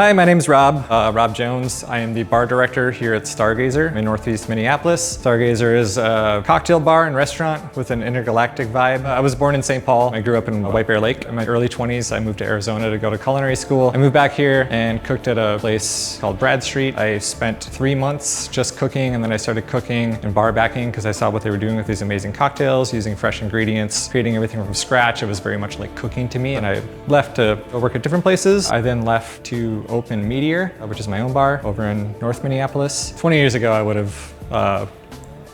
Hi, my name is Rob Jones. I am the bar director here at Stargazer in Northeast Minneapolis. Stargazer is a cocktail bar and restaurant with an intergalactic vibe. I was born in St. Paul. I grew up in White Bear Lake. In my early 20s, I moved to Arizona to go to culinary school. I moved back here and cooked at a place called Bradstreet. I spent 3 months just cooking, and then I started cooking and bar backing because I saw what they were doing with these amazing cocktails, using fresh ingredients, creating everything from scratch. It was very much like cooking to me, and I left to work at different places. I then left to open Meteor, which is my own bar over in North Minneapolis. 20 years ago, I would have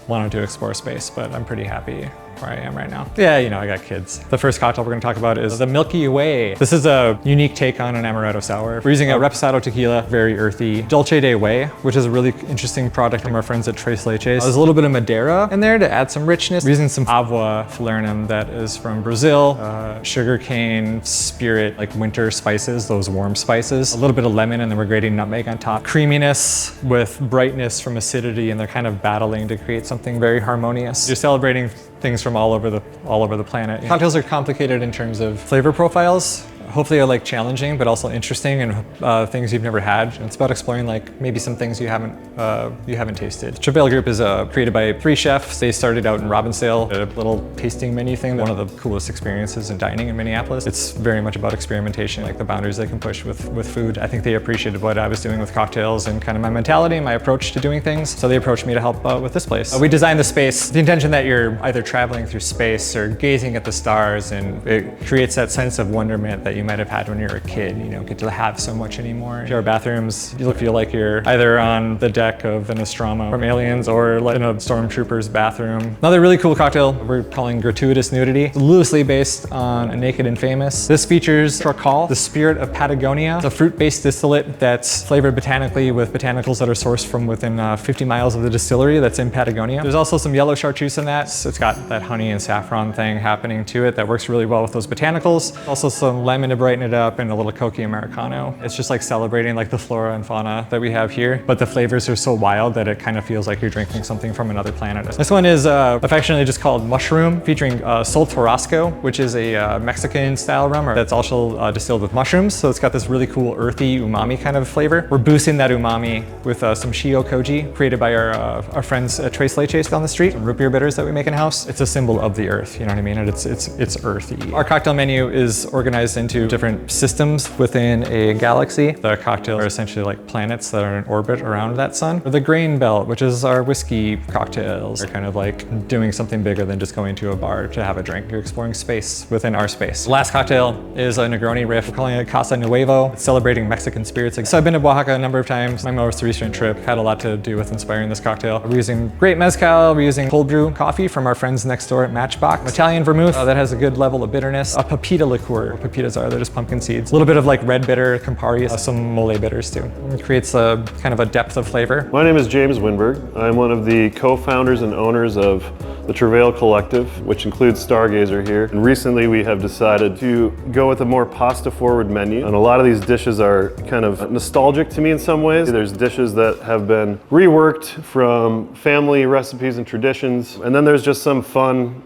wanted to explore space, but I'm pretty happy where I am right now. Yeah, you know, I got kids. The first cocktail we're gonna talk about is the Milky Way. This is a unique take on an amaretto sour. We're using a reposado tequila, very earthy. Dulce de Way, which is a really interesting product from our friends at Tres Leches. There's a little bit of Madeira in there to add some richness. We're using some Avoa falernum that is from Brazil, sugarcane, spirit, like winter spices, those warm spices. A little bit of lemon, and then we're grating nutmeg on top. Creaminess with brightness from acidity, and they're kind of battling to create something very harmonious. You're celebrating things from all over the planet. Cocktails are complicated in terms of flavor profiles. Hopefully, like challenging, but also interesting, and things you've never had. And it's about exploring like maybe some things you haven't tasted. The Travail Group is created by 3 chefs. They started out in Robbinsdale, a little tasting menu thing. One of the coolest experiences in dining in Minneapolis. It's very much about experimentation, like the boundaries they can push with food. I think they appreciated what I was doing with cocktails and kind of my mentality and my approach to doing things. So they approached me to help with this place. We designed the space with the intention that you're either traveling through space or gazing at the stars, and it creates that sense of wonderment that you might have had when you were a kid. You don't get to have so much anymore. Our bathrooms, you feel like you're either on the deck of an Nostromo from Aliens or in a stormtrooper's bathroom. Another really cool cocktail we're calling Gratuitous Nudity. It's loosely based on A Naked and Famous. This features Tracal, the spirit of Patagonia. It's a fruit-based distillate that's flavored botanically with botanicals that are sourced from within 50 miles of the distillery that's in Patagonia. There's also some yellow chartreuse in that. It's got that honey and saffron thing happening to it that works really well with those botanicals. Also some lemon to brighten it up, and a little Cokie Americano. It's just like celebrating like the flora and fauna that we have here, but the flavors are so wild that it kind of feels like you're drinking something from another planet. This one is affectionately just called Mushroom, featuring Sol Tarasco, which is a Mexican style rum that's also distilled with mushrooms. So it's got this really cool earthy umami kind of flavor. We're boosting that umami with some Shio Koji, created by our friends at Tres Leches down the street, some root beer bitters that we make in-house. It's a symbol of the earth, you know what I mean? And it's earthy. Our cocktail menu is organized into different systems within a galaxy. The cocktails are essentially like planets that are in orbit around that sun. Or the Grain Belt, which is our whiskey cocktails, are kind of like doing something bigger than just going to a bar to have a drink. You're exploring space within our space. The last cocktail is a Negroni riff. We're calling it Casa Nuevo. It's celebrating Mexican spirits. So I've been to Oaxaca a number of times. My most recent trip had a lot to do with inspiring this cocktail. We're using great mezcal. We're using cold brew coffee from our friends next door at Matchbox. Italian vermouth that has a good level of bitterness. A pepita liqueur. What pepitas are, they're just pumpkin seeds. A little bit of like red bitter, Campari, some mole bitters too. It creates a kind of a depth of flavor. My name is James Winberg. I'm one of the co-founders and owners of the Travail Collective, which includes Stargazer here. And recently we have decided to go with a more pasta-forward menu. And a lot of these dishes are kind of nostalgic to me in some ways. There's dishes that have been reworked from family recipes and traditions. And then there's just some fun,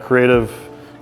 creative,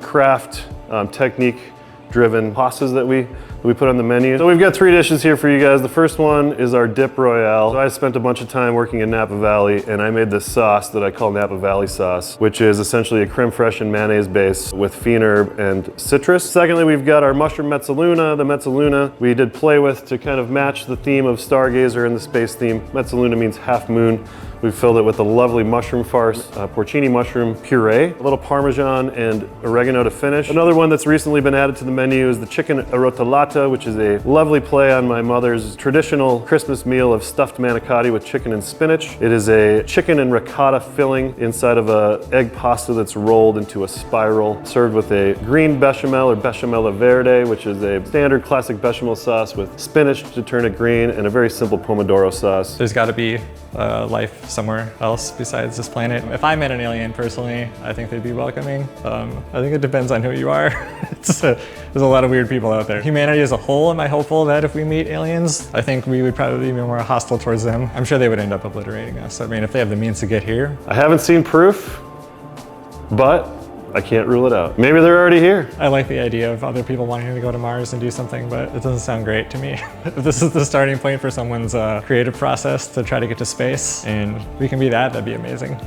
craft, technique-driven pastas that we put on the menu. So we've got 3 dishes here for you guys. The first one is our dip royale. So I spent a bunch of time working in Napa Valley, and I made this sauce that I call Napa Valley sauce, which is essentially a creme fraiche and mayonnaise base with fiend herb and citrus. Secondly, we've got our mushroom mezzaluna. The mezzaluna we did play with to kind of match the theme of Stargazer and the space theme. Mezzaluna means half moon. We've filled it with a lovely mushroom farce, porcini mushroom puree, a little Parmesan and oregano to finish. Another one that's recently been added to the menu is the chicken arrotellata, which is a lovely play on my mother's traditional Christmas meal of stuffed manicotti with chicken and spinach. It is a chicken and ricotta filling inside of a egg pasta that's rolled into a spiral, served with a green bechamel or bechamel verde, which is a standard classic bechamel sauce with spinach to turn it green, and a very simple pomodoro sauce. There's got to be life somewhere else besides this planet. If I met an alien personally, I think they'd be welcoming. I think it depends on who you are. There's a lot of weird people out there. Humanity as a whole, am I hopeful that if we meet aliens, I think we would probably be more hostile towards them. I'm sure they would end up obliterating us. I mean, if they have the means to get here. I haven't seen proof, but I can't rule it out. Maybe they're already here. I like the idea of other people wanting to go to Mars and do something, but it doesn't sound great to me. If this is the starting point for someone's creative process to try to get to space, and we can be that, that'd be amazing.